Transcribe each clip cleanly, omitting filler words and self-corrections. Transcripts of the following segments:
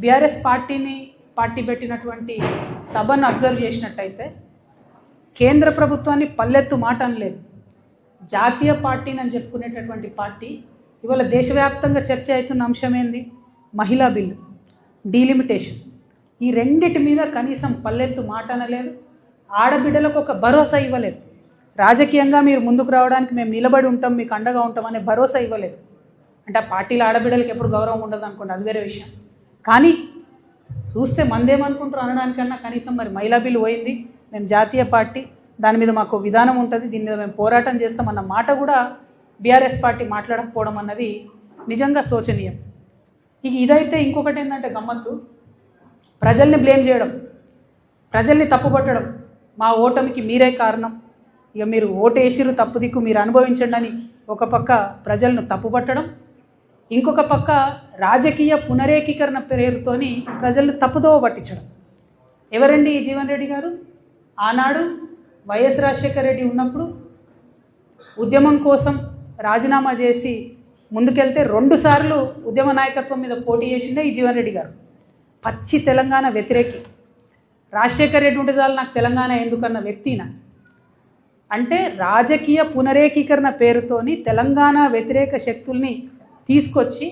BRS party పెట్టినటువంటి సభను observe చేసినట్టయితే కేంద్ర ప్రభుత్వాన్ని పల్లెత్తు మాట అనలేదు. జాతీయ పార్టీని అని చెప్పుకునేటటువంటి పార్టీ ఇవాళ దేశవ్యాప్తంగా చర్చ అవుతున్న అంశం ఏంది? మహిళా బిల్లు, డీలిమిటేషన్. ఈ రెండిటి మీద కనీసం పల్లెత్తు మాట అనలేదు. ఆడబిడ్డలకు ఒక భరోసా ఇవ్వలేదు. రాజకీయంగా మీరు ముందుకు రావడానికి మేము నిలబడి ఉంటాం, మీకు అండగా ఉంటాం అనే భరోసా ఇవ్వలేదు. అంటే ఆ పార్టీల ఆడబిడ్డలకు ఎప్పుడు గౌరవం ఉండదు అనుకోండి, అది వేరే విషయం. కానీ చూస్తే మందేమనుకుంటారు అనడానికన్నా కనీసం మరి మహిళా బిల్లు పోయింది, మేము జాతీయ పార్టీ, దాని మీద మాకు విధానం ఉంటుంది, దీని మీద మేము పోరాటం చేస్తామన్న మాట కూడా బీఆర్ఎస్ పార్టీ మాట్లాడకపోవడం అన్నది నిజంగా శోచనీయం. ఇదైతే ఇంకొకటి ఏంటంటే గమ్మత్తు, ప్రజల్ని బ్లేమ్ చేయడం, ప్రజల్ని తప్పుపట్టడం. మా ఓటమికి మీరే కారణం, ఇక మీరు ఓటేసిరు తప్పు దిక్కు మీరు అనుభవించండి అని ఒక పక్క ప్రజలను తప్పుపట్టడం, ఇంకొక పక్క రాజకీయ పునరేకీకరణ పేరుతోని ప్రజలను తప్పుదోవ పట్టించడం. ఎవరండి ఈ జీవన్ రెడ్డి గారు? ఆనాడు వైఎస్ రాజశేఖర రెడ్డి ఉన్నప్పుడు ఉద్యమం కోసం రాజీనామా చేసి ముందుకెళ్తే 2 సార్లు ఉద్యమ నాయకత్వం మీద పోటీ చేసిందే ఈ జీవన్ రెడ్డి గారు. పచ్చి తెలంగాణ వ్యతిరేకి. రాజశేఖర రెడ్డి ఉంటే చాలు నాకు తెలంగాణ ఎందుకన్న వ్యక్తిన. అంటే రాజకీయ పునరేకీకరణ పేరుతోని తెలంగాణ వ్యతిరేక శక్తుల్ని తీసుకొచ్చి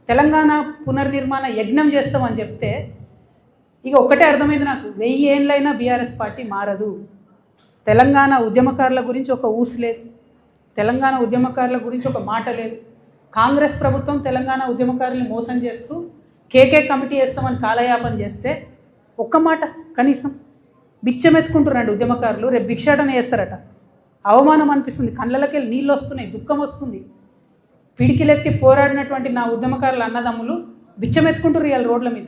తెలంగాణ పునర్నిర్మాణ యజ్ఞం చేస్తామని చెప్తే ఇక ఒక్కటే అర్థమైంది నాకు, 1000 ఏళ్ళైనా బీఆర్ఎస్ పార్టీ మారదు. తెలంగాణ ఉద్యమకారుల గురించి ఒక ఊసు లేదు, తెలంగాణ ఉద్యమకారుల గురించి ఒక మాట లేదు. కాంగ్రెస్ ప్రభుత్వం తెలంగాణ ఉద్యమకారుల్ని మోసం చేస్తూ కేకే కమిటీ వేస్తామని కాలయాపన చేస్తే ఒక్క మాట కనీసం బిచ్చమెత్తుకుంటున్నాడు ఉద్యమకారులు. రేపు భిక్షాటన చేస్తారట. అవమానం అనిపిస్తుంది, కళ్ళకి నీళ్ళు వస్తున్నాయి, దుఃఖం వస్తుంది. పిడికిలెత్తి పోరాడినటువంటి నా ఉద్యమకారుల అన్నదమ్ములు బిచ్చమెత్తుకుంటారు ఇవాళ రోడ్ల మీద.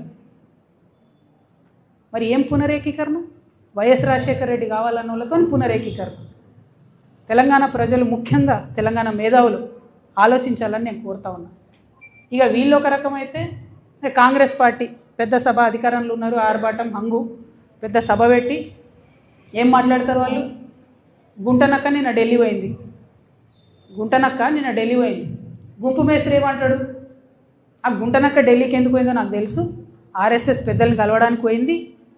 మరి ఏం పునరేకీకరణ? వైఎస్ రాజశేఖర రెడ్డి కావాలన్న వాళ్ళతో పునరేకీకరణ. తెలంగాణ ప్రజలు, ముఖ్యంగా తెలంగాణ మేధావులు ఆలోచించాలని నేను కోరుతా ఉన్నా. ఇక వీళ్ళు ఒక రకమైతే కాంగ్రెస్ పార్టీ పెద్ద సభ అధికారంలో ఉన్నారు, ఆర్భాటం హంగు, పెద్ద సభ పెట్టి ఏం మాట్లాడతారు వాళ్ళు? గుంటనక్క నిన్న ఢిల్లీ పోయింది, గుంటనక్క నిన్న ఢిల్లీ పోయింది. గుంపు మేస్త్రి ఏమంటాడు? ఆ గుంటనక్క ఢిల్లీకి ఎందుకు పోయిందో నాకు తెలుసు, ఆర్ఎస్ఎస్ పెద్దల్ని కలవడానికి పోయింది,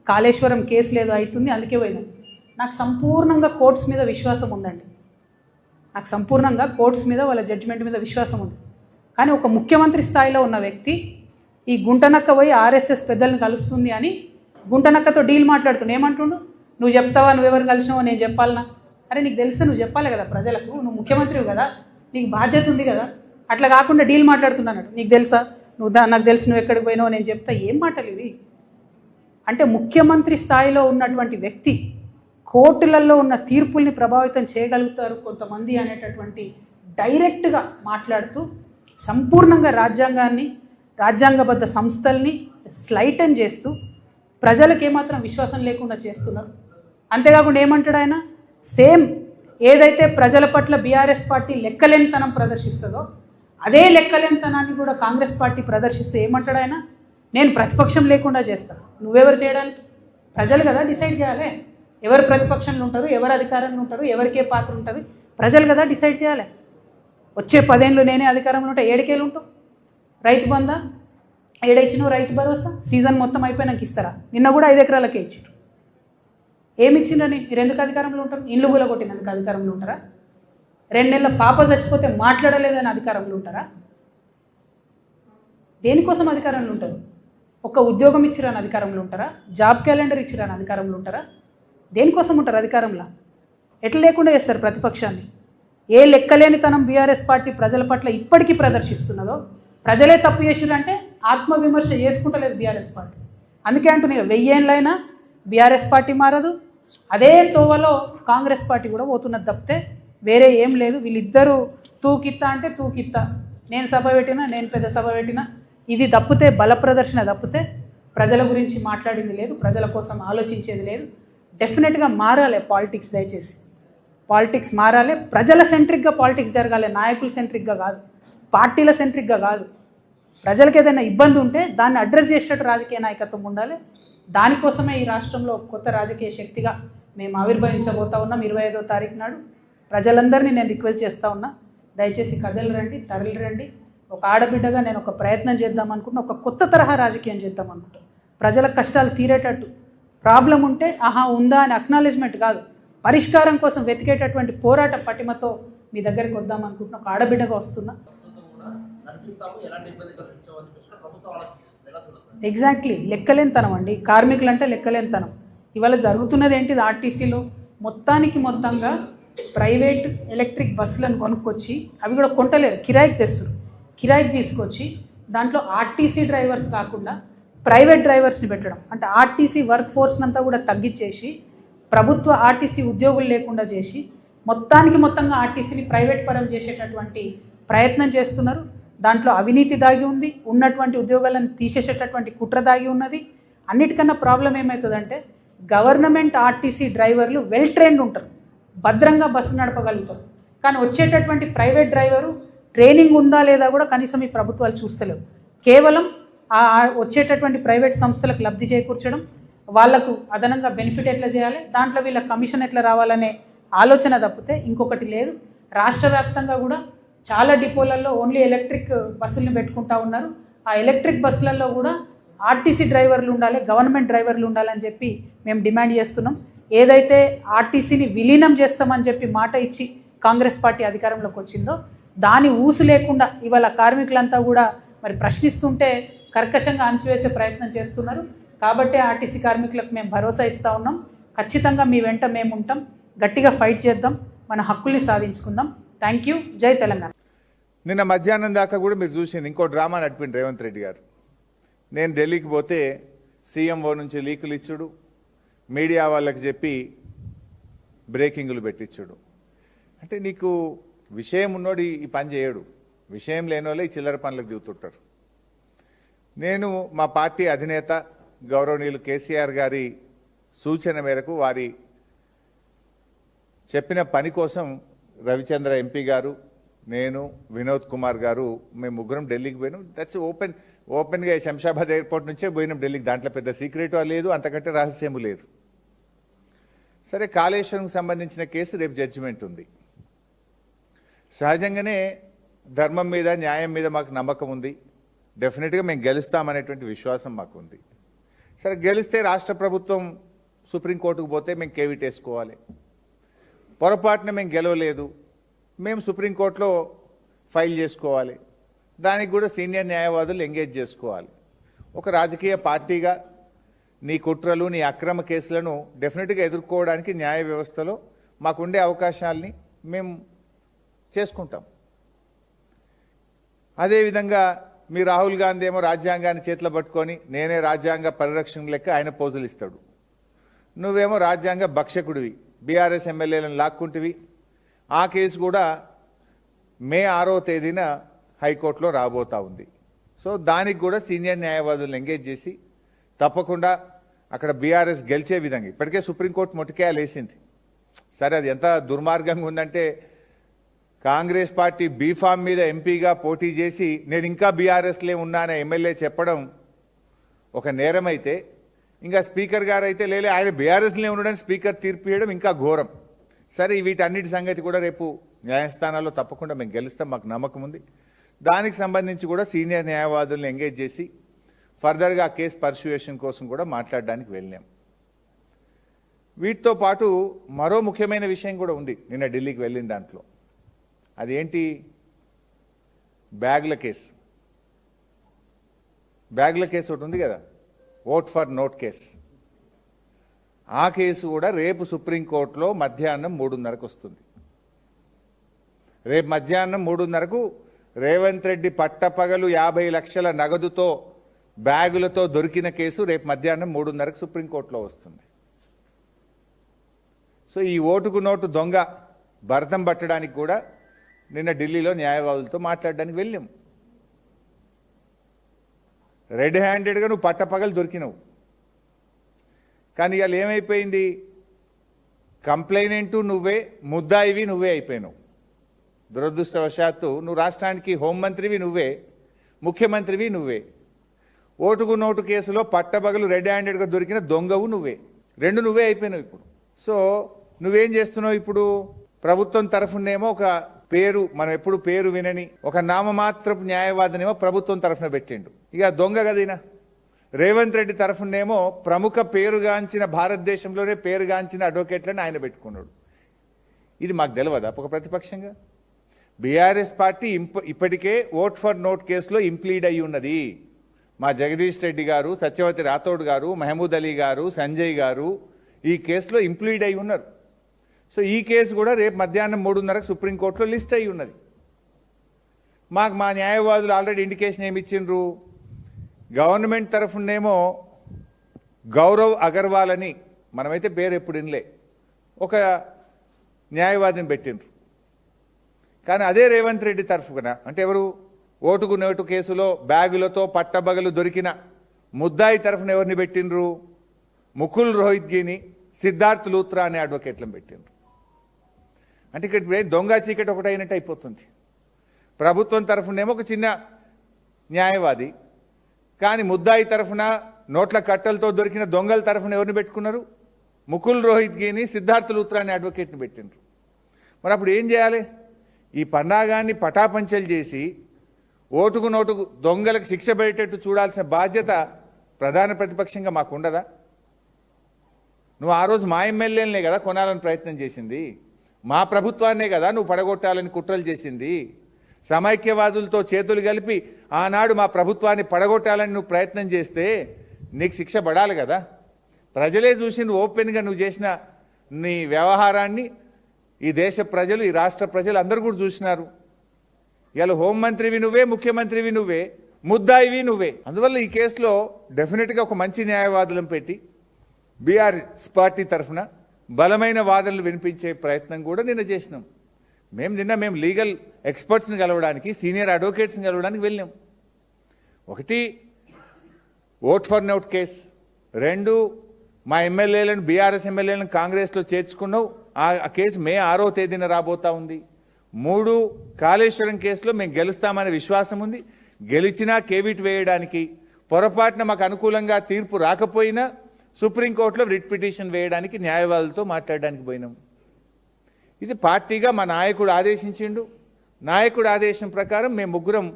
కాళేశ్వరం కేసు లేదు అవుతుంది అందుకే పోయింది. నాకు సంపూర్ణంగా కోర్ట్స్ మీద విశ్వాసం ఉందండి, నాకు సంపూర్ణంగా కోర్ట్స్ మీద వాళ్ళ జడ్జిమెంట్ మీద విశ్వాసం ఉంది. కానీ ఒక ముఖ్యమంత్రి స్థాయిలో ఉన్న వ్యక్తి ఈ గుంటనక్క పోయి ఆర్ఎస్ఎస్ పెద్దల్ని కలుస్తుంది అని గుంటనక్కతో డీల్ మాట్లాడుతున్నా ఏమంటుండు? నువ్వు చెప్తావా, నువ్వెవరు కలిసినావో నేను చెప్పాలనా? అరే నీకు తెలిస్తే నువ్వు చెప్పాలి కదా ప్రజలకు, నువ్వు ముఖ్యమంత్రివి కదా, నీకు బాధ్యత ఉంది కదా. అట్లా కాకుండా డీల్ మాట్లాడుతున్నాడు. నీకు తెలుసా, నాకు తెలిసి నువ్వు ఎక్కడికి పోయినావో నేను చెప్తా. ఏం మాటలు ఇవి? అంటే ముఖ్యమంత్రి స్థాయిలో ఉన్నటువంటి వ్యక్తి కోర్టులలో ఉన్న తీర్పుల్ని ప్రభావితం చేయగలుగుతారు కొంతమంది అనేటటువంటి డైరెక్ట్గా మాట్లాడుతూ సంపూర్ణంగా రాజ్యాంగాన్ని, రాజ్యాంగబద్ధ సంస్థల్ని స్లైటన్ చేస్తూ ప్రజలకు ఏమాత్రం విశ్వాసం లేకుండా చేస్తున్నారు. అంతేకాకుండా ఏమంటాడు ఆయన? సేమ్ ఏదైతే ప్రజల పట్ల బీఆర్ఎస్ పార్టీ లెక్కలేనితనం ప్రదర్శిస్తుందో అదే లెక్కలేనితనాన్ని కూడా కాంగ్రెస్ పార్టీ ప్రదర్శిస్తే ఏమంటాడు ఆయన? నేను ప్రతిపక్షం లేకుండా చేస్తాను. నువ్వెవరు చేయడానికి? ప్రజలు కదా డిసైడ్ చేయాలి ఎవరు ప్రతిపక్షంలో ఉంటారు, ఎవరు అధికారంలో ఉంటారు, ఎవరికే పాత్ర ఉంటుంది. ప్రజలు కదా డిసైడ్ చేయాలి. వచ్చే 10 ఏళ్ళు నేనే అధికారంలో ఉంటా, 7 ఏళ్ళు ఉంటావు. రైతు బంధా ఏడైచ్చినావు, రైతు భరోసా సీజన్ మొత్తం అయిపోయినాక ఇస్తారా? నిన్న కూడా 5 ఎకరాలకే ఇచ్చారు. ఏమి ఇచ్చిందని? మీరు ఎందుకు అధికారంలో ఉంటారు? ఇల్లు కూడా కొట్టినందుకు అధికారంలో ఉంటారా? 2 నెలల పాప చచ్చిపోతే మాట్లాడలేదని అధికారంలో ఉంటారా? దేనికోసం అధికారంలో ఉంటారు? ఒక ఉద్యోగం ఇచ్చిరాని అధికారంలో ఉంటారా? జాబ్ క్యాలెండర్ ఇచ్చిరాని అధికారంలో ఉంటారా? దేనికోసం ఉంటారు అధికారంలో? ఎట్లా లేకుండా చేస్తారు ప్రతిపక్షాన్ని? ఏ లెక్కలేనితనం బీఆర్ఎస్ పార్టీ ప్రజల పట్ల ఇప్పటికీ ప్రదర్శిస్తున్నదో, ప్రజలే తప్పు చేసిరంటే ఆత్మవిమర్శ చేసుకుంటలేదు బీఆర్ఎస్ పార్టీ. అందుకే అంటున్నాయి 1000 ఏళ్ళైనా బీఆర్ఎస్ పార్టీ మారదు, అదే తోవలో కాంగ్రెస్ పార్టీ కూడా పోతున్నది తప్పితే వేరే ఏం లేదు. వీళ్ళిద్దరూ తూకిత్తా అంటే తూకిత్తా, నేను సభ పెట్టినా, నేను పెద్ద సభ పెట్టినా, ఇది తప్పితే బల ప్రదర్శన తప్పితే ప్రజల గురించి మాట్లాడింది లేదు, ప్రజల కోసం ఆలోచించేది లేదు. డెఫినెట్గా మారాలి పాలిటిక్స్. దయచేసి పాలిటిక్స్ మారాలి, ప్రజల సెంట్రిక్గా పాలిటిక్స్ జరగాలి, నాయకుల సెంట్రిక్గా కాదు, పార్టీల సెంట్రిక్గా కాదు. ప్రజలకు ఏదైనా ఇబ్బంది ఉంటే దాన్ని అడ్రస్ చేసేటట్టు రాజకీయ నాయకత్వం ఉండాలి. దానికోసమే ఈ రాష్ట్రంలో కొత్త రాజకీయ శక్తిగా మేము ఆవిర్భవించబోతా ఉన్నాం 25వ తారీఖు నాడు. ప్రజలందరినీ నేను రిక్వెస్ట్ చేస్తూ ఉన్నా, దయచేసి కథలు రండి, తరలి రండి, ఒక ఆడబిడ్డగా నేను ఒక ప్రయత్నం చేద్దాం అనుకుంటున్నా, ఒక కొత్త తరహా రాజకీయం చేద్దాం అనుకుంటున్నా. ప్రజల కష్టాలు తీరేటట్టు, ప్రాబ్లం ఉంటే ఆహా ఉందా అని అక్నాలెడ్జ్మెంట్ కాదు, పరిష్కారం కోసం వెతికేటటువంటి పోరాట పటిమతో మీ దగ్గరికి వద్దాం అనుకుంటున్నా. ఒక ఆడబిడ్డగా వస్తున్నా. ఎగ్జాక్ట్లీ లెక్కలేనితనం అండి, కార్మికులు అంటే లెక్కలేనితనం. ఇవాళ జరుగుతున్నది ఏంటిది? ఆర్టీసీలో మొత్తంగా ప్రైవేట్ ఎలక్ట్రిక్ బస్సులను కొనుక్కొచ్చి, అవి కూడా కొంటలేరు, కిరాయికి తెస్తారు. కిరాయికి తీసుకొచ్చి దాంట్లో ఆర్టీసీ డ్రైవర్స్ కాకుండా ప్రైవేట్ డ్రైవర్స్ని పెట్టడం, అంటే ఆర్టీసీ వర్క్ ఫోర్స్ని అంతా కూడా తగ్గించేసి ప్రభుత్వ ఆర్టీసీ ఉద్యోగులు లేకుండా చేసి మొత్తంగా ఆర్టీసీని ప్రైవేట్ పరం చేసేటటువంటి ప్రయత్నం చేస్తున్నారు. దాంట్లో అవినీతి దాగి ఉంది, ఉన్నటువంటి ఉద్యోగాలను తీసేసేటటువంటి కుట్ర దాగి ఉన్నది. అన్నిటికన్నా ప్రాబ్లం ఏమవుతుందంటే గవర్నమెంట్ ఆర్టీసీ డ్రైవర్లు వెల్ ట్రైన్డ్ ఉంటారు, భద్రంగా బస్సు నడపగలుగుతారు. కానీ వచ్చేటటువంటి ప్రైవేట్ డ్రైవరు ట్రైనింగ్ ఉందా లేదా కూడా కనీసం ఈ ప్రభుత్వాలు చూస్తలేవు. కేవలం వచ్చేటటువంటి ప్రైవేట్ సంస్థలకు లబ్ధి చేకూర్చడం, వాళ్లకు అదనంగా బెనిఫిట్ ఎట్లా చేయాలి, దాంట్లో వీళ్ళ కమిషన్ ఎట్లా రావాలనే ఆలోచన తప్పితే ఇంకొకటి లేదు. రాష్ట్ర వ్యాప్తంగా కూడా చాలా డిపోలలో ఓన్లీ ఎలక్ట్రిక్ బస్సులను పెట్టుకుంటా ఉన్నారు. ఆ ఎలక్ట్రిక్ బస్సులలో కూడా ఆర్టీసీ డ్రైవర్లు ఉండాలి, గవర్నమెంట్ డ్రైవర్లు ఉండాలని చెప్పి మేము డిమాండ్ చేస్తున్నాం. ఏదైతే ఆర్టీసీని విలీనం చేస్తామని చెప్పి మాట ఇచ్చి కాంగ్రెస్ పార్టీ అధికారంలోకి వచ్చిందో దాని ఊసు లేకుండా ఇవాళ కార్మికులంతా కూడా మరి ప్రశ్నిస్తుంటే కర్కశంగా అణచివేసే ప్రయత్నం చేస్తున్నారు. కాబట్టే ఆర్టీసీ కార్మికులకు మేము భరోసా ఇస్తూ ఉన్నాం. ఖచ్చితంగా మీ వెంట మేము ఉంటాం, గట్టిగా ఫైట్ చేద్దాం, మన హక్కుల్ని సాధించుకుందాం. Thank you. జై తెలంగాణ. నిన్న మధ్యాహ్నం దాకా కూడా మీరు చూసింది ఇంకో డ్రామా నడిపింది రేవంత్ రెడ్డి గారు. నేను ఢిల్లీకి పోతే సీఎంఓ నుంచి లీకులు ఇచ్చుడు, మీడియా వాళ్ళకి చెప్పి బ్రేకింగ్లు పెట్టించుడు. అంటే నీకు విషయం ఉన్నోడు ఈ పని చేయడు, విషయం లేని వాళ్ళే ఈ చిల్లర పనులకు దిగుతుంటారు. నేను మా పార్టీ అధినేత గౌరవనీయులు కేసీఆర్ గారి సూచన మేరకు వారి చెప్పిన పని కోసం రవిచంద్ర ఎంపీ గారు, నేను, వినోద్ కుమార్ గారు మేము ముగ్గురం ఢిల్లీకి పోయినాం. దట్స్ ఓపెన్గా శంషాబాద్ ఎయిర్పోర్ట్ నుంచే పోయినాం ఢిల్లీకి. దాంట్లో పెద్ద సీక్రెట్ లేదు, అంతకంటే రహస్యము లేదు. సరే, కాళేశ్వరంకి సంబంధించిన కేసు రేపు జడ్జిమెంట్ ఉంది. సహజంగానే ధర్మం మీద న్యాయం మీద మాకు నమ్మకం ఉంది. డెఫినెట్గా మేము గెలుస్తామనేటువంటి విశ్వాసం మాకు ఉంది. సరే, గెలిస్తే రాష్ట్ర ప్రభుత్వం సుప్రీంకోర్టుకు పోతే మేము కేవిట్ వేసుకోవాలి. పొరపాటున మేము గెలవలేదు, మేము సుప్రీంకోర్టులో ఫైల్ చేసుకోవాలి. దానికి కూడా సీనియర్ న్యాయవాదులు ఎంగేజ్ చేసుకోవాలి. ఒక రాజకీయ పార్టీగా నీ కుట్రలు, నీ అక్రమ కేసులను డెఫినెట్గా ఎదుర్కోవడానికి న్యాయ వ్యవస్థలో మాకుండే అవకాశాలని మేము చేసుకుంటాం. అదేవిధంగా మీ రాహుల్ గాంధీ ఏమో రాజ్యాంగాన్ని చేతిలో పట్టుకొని నేనే రాజ్యాంగ పరిరక్షణ లెక్క ఆయన పోజులు ఇస్తాడు. నువ్వేమో రాజ్యాంగ భక్షకుడివి, బీఆర్ఎస్ ఎమ్మెల్యేలను లాక్కుంటివి. ఆ కేసు కూడా మే 6వ తేదీన హైకోర్టులో రాబోతా ఉంది. సో దానికి కూడా సీనియర్ న్యాయవాదులను ఎంగేజ్ చేసి తప్పకుండా అక్కడ బీఆర్ఎస్ గెలిచే విధంగా, ఇప్పటికే సుప్రీంకోర్టు మొట్టికాయలు వేసింది. సరే, అది ఎంత దుర్మార్గంగా ఉందంటే కాంగ్రెస్ పార్టీ బీఫామ్ మీద ఎంపీగా పోటీ చేసి నేను ఇంకా బీఆర్ఎస్లే ఉన్నానని ఎమ్మెల్యే చెప్పడం ఒక నేరమైతే, ఇంకా స్పీకర్ గారు అయితే లేలే ఆయన బీఆర్ఎస్లే ఉండడానికి స్పీకర్ తీర్పు ఇవ్వడం ఇంకా ఘోరం. సరే, వీటన్నిటి సంగతి కూడా రేపు న్యాయస్థానాల్లో తప్పకుండా మేము గెలుస్తాం, మాకు నమ్మకం ఉంది. దానికి సంబంధించి కూడా సీనియర్ న్యాయవాదులను ఎంగేజ్ చేసి ఫర్దర్గా కేసు పర్సుయేషన్ కోసం కూడా మాట్లాడడానికి వెళ్ళాం. వీటితో పాటు మరో ముఖ్యమైన విషయం కూడా ఉంది నిన్న ఢిల్లీకి వెళ్ళిన దాంట్లో. అదేంటి? బ్యాగ్ల కేసు. బ్యాగ్ల కేసు ఒకటి ఉంది కదా, ఓట్ ఫర్ నోట్ కేసు. ఆ కేసు కూడా రేపు సుప్రీంకోర్టులో మధ్యాహ్నం 3:30కు వస్తుంది. రేపు మధ్యాహ్నం 3:30కు రేవంత్ రెడ్డి పట్టపగలు 50 లక్షల నగదుతో బ్యాగులతో దొరికిన కేసు రేపు మధ్యాహ్నం 3:30కు సుప్రీంకోర్టులో వస్తుంది. సో ఈ ఓటుకు నోటు దొంగ భరతం పట్టడానికి కూడా నిన్న ఢిల్లీలో న్యాయవాదులతో మాట్లాడడానికి వెళ్ళాం. రెడ్ హ్యాండెడ్గా నువ్వు పట్టపగలు దొరికినవు. కానీ ఇవాళ ఏమైపోయింది? కంప్లైనెంటు నువ్వే, ముద్దాయివి నువ్వే అయిపోయినావు. దురదృష్టవశాత్తు నువ్వు రాష్ట్రానికి హోంమంత్రివి నువ్వే, ముఖ్యమంత్రివి నువ్వే. ఓటుకు నోటు కేసులో పట్టపగలు రెడ్ హ్యాండెడ్గా దొరికిన దొంగవు నువ్వే. రెండు నువ్వే అయిపోయినావు ఇప్పుడు. సో నువ్వేం చేస్తున్నావు ఇప్పుడు? ప్రభుత్వం తరఫునేమో ఒక పేరు మనం ఎప్పుడు పేరు వినని ఒక నామమాత్రపు న్యాయవాదినేమో ప్రభుత్వం తరఫున పెట్టిండు. ఇక దొంగ కదీనా రేవంత్ రెడ్డి తరఫునేమో ప్రముఖ పేరుగాంచిన భారతదేశంలోనే పేరుగాంచిన అడ్వకేట్లను ఆయన పెట్టుకున్నాడు. ఇది మాకు తెలియదా ఒక ప్రతిపక్షంగా? బీఆర్ఎస్ పార్టీ ఇప్పటికే ఓట్ ఫర్ నోట్ కేసులో ఇంప్లీడ్ అయి ఉన్నది. మా జగదీష్ రెడ్డి గారు, సత్యవతి రాథోడ్ గారు, మహమూద్ అలీ గారు, సంజయ్ గారు ఈ కేసులో ఇంప్లీడ్ అయి ఉన్నారు. సో ఈ కేసు కూడా రేపు మధ్యాహ్నం 3:30కు సుప్రీంకోర్టులో లిస్ట్ అయి ఉన్నది. మాకు మా న్యాయవాదులు ఆల్రెడీ ఇండికేషన్ ఏమి ఇచ్చిండ్రు, గవర్నమెంట్ తరఫునేమో గౌరవ్ అగర్వాల్ అని, మనమైతే పేరు ఎప్పుడు వినలే, ఒక న్యాయవాదిని పెట్టిండ్రు. కానీ అదే రేవంత్ రెడ్డి తరఫున అంటే ఎవరు ఓటుకు నోటు కేసులో బ్యాగులతో పట్టబగలు దొరికిన ముద్దాయి తరఫున ఎవరిని పెట్టిండ్రు? ముకుల్ రోహిత్గిని, సిద్ధార్థ్ లూత్రా అనే అడ్వకేట్లను పెట్టిండ్రు. అంటే ఇక్కడ దొంగ చీకటి ఒకటి అయినట్టు అయిపోతుంది. ప్రభుత్వం తరఫునేమో ఒక చిన్న న్యాయవాది, కానీ ముద్దాయి తరఫున నోట్ల కట్టలతో దొరికిన దొంగల తరఫున ఎవరిని పెట్టుకున్నారు? ముకుల్ రోహిత్గిని, సిద్ధార్థ్ లూత్రా అనే అడ్వకేట్ని పెట్టిండ్రు. మరి అప్పుడు ఏం చేయాలి? ఈ పన్నాగాన్ని పటాపంచలు చేసి ఓటుకు నోటుకు దొంగలకు శిక్ష పడేటట్టు చూడాల్సిన బాధ్యత ప్రధాన ప్రతిపక్షంగా మాకు ఉండదా? నువ్వు ఆ రోజు మా ఎమ్మెల్యేలనే కదా కొనాలని ప్రయత్నం చేసింది, మా ప్రభుత్వాన్నే కదా నువ్వు పడగొట్టాలని కుట్రలు చేసింది. సమైక్యవాదులతో చేతులు కలిపి ఆనాడు మా ప్రభుత్వాన్ని పడగొట్టాలని నువ్వు ప్రయత్నం చేస్తే నీకు శిక్ష పడాలి కదా. ప్రజలే చూసి నువ్వు ఓపెన్గా నువ్వు చేసిన నీ వ్యవహారాన్ని ఈ దేశ ప్రజలు, ఈ రాష్ట్ర ప్రజలు అందరూ కూడా చూసినారు. ఇవాళ హోంమంత్రివి నువ్వే, ముఖ్యమంత్రివి నువ్వే, ముద్దాయివి నువ్వే. అందువల్ల ఈ కేసులో డెఫినెట్గా ఒక మంచి న్యాయవాదులను పెట్టి బీఆర్ఎస్ పార్టీ తరఫున బలమైన వాదనలు వినిపించే ప్రయత్నం కూడా నిన్న చేసినాం. మేము లీగల్ ఎక్స్పర్ట్స్ని కలవడానికి, సీనియర్ అడ్వకేట్స్ని కలవడానికి వెళ్ళాం. ఒకటి ఓట్ ఫర్ నోట్ కేసు, 2 మా ఎమ్మెల్యేలను, బీఆర్ఎస్ ఎమ్మెల్యేలను కాంగ్రెస్లో చేర్చుకున్నావు, ఆ కేసు మే 6వ తేదీన రాబోతా ఉంది. 3 కాళేశ్వరం కేసులో మేము గెలుస్తామనే విశ్వాసం ఉంది. గెలిచినా కేవిట్ వేయడానికి, పొరపాటున మాకు అనుకూలంగా తీర్పు రాకపోయినా సుప్రీంకోర్టులో రిట్ పిటిషన్ వేయడానికి న్యాయవాదులతో మాట్లాడడానికి పోయినాం. ఇది పార్టీగా మా నాయకుడు ఆదేశించిండు. నాయకుడు ఆదేశం ప్రకారం మేము ముగ్గురం,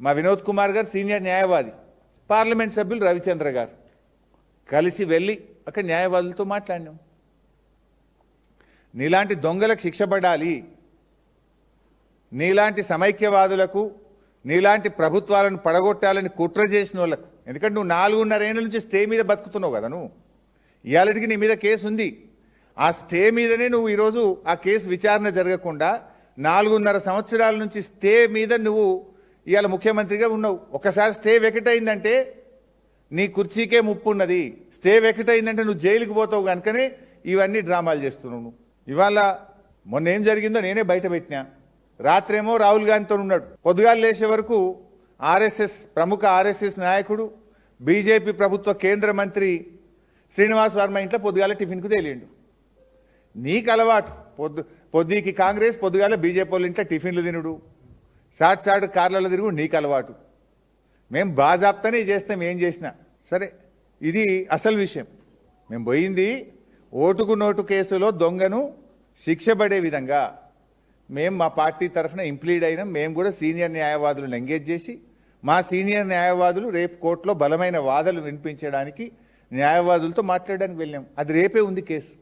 మా వినోద్ కుమార్ గారు సీనియర్ న్యాయవాది, పార్లమెంట్ సభ్యులు రవిచంద్ర గారు కలిసి వెళ్ళి అక్కడ న్యాయవాదులతో మాట్లాడినాం. నీలాంటి దొంగలకు శిక్ష పడాలి, నీలాంటి సమైక్యవాదులకు, నీలాంటి ప్రభుత్వాలను పడగొట్టాలని కుట్ర చేసిన వాళ్ళకు, ఎందుకంటే నువ్వు 4.5 ఏళ్ళ నుంచి స్టే మీద బతుకుతున్నావు కదా. నువ్వు ఇవాళకి నీ మీద కేసు ఉంది, ఆ స్టే మీదనే నువ్వు ఈరోజు ఆ కేసు విచారణ జరగకుండా 4.5 సంవత్సరాల నుంచి స్టే మీద నువ్వు ఇవాళ ముఖ్యమంత్రిగా ఉన్నావు. ఒకసారి స్టే వెకెట్ అయిందంటే నీ కుర్చీకే ముప్పు ఉన్నది. స్టే వెకెట్ అయిందంటే నువ్వు జైలుకి పోతావు కనుకనే ఇవన్నీ డ్రామాలు చేస్తున్నావు నువ్వు. ఇవాళ మొన్న ఏం జరిగిందో నేనే బయట పెట్టినా. రాత్రేమో రాహుల్ గాంధీతో ఉన్నాడు, పొద్దుగాలు లేచే వరకు ప్రముఖ ఆర్ఎస్ఎస్ నాయకుడు, బీజేపీ ప్రభుత్వ కేంద్ర మంత్రి శ్రీనివాస్ వర్మ ఇంట్లో పొద్దుగాల టిఫిన్కు తేలిండు. నీకు అలవాటు పొద్దుకి కాంగ్రెస్, పొద్దుగాల బీజేపీ వాళ్ళ ఇంట్లో టిఫిన్లు తినుడు, సాటు కార్లలో తిరుగు నీకు అలవాటు. మేము బాజాప్తానే చేస్తాం ఏం చేసినా సరే. ఇది అసలు విషయం. మేము పోయింది ఓటుకు నోటు కేసులో దొంగను శిక్ష పడే విధంగా మేము మా పార్టీ తరఫున ఇంప్లీడ్ అయినాం. మేము కూడా సీనియర్ న్యాయవాదులను ఎంగేజ్ చేసి మా సీనియర్ న్యాయవాదులు రేపు కోర్టులో బలమైన వాదనలు వినిపించడానికి న్యాయవాదులతో మాట్లాడడానికి వెళ్ళాం. అది రేపే ఉంది కేసు.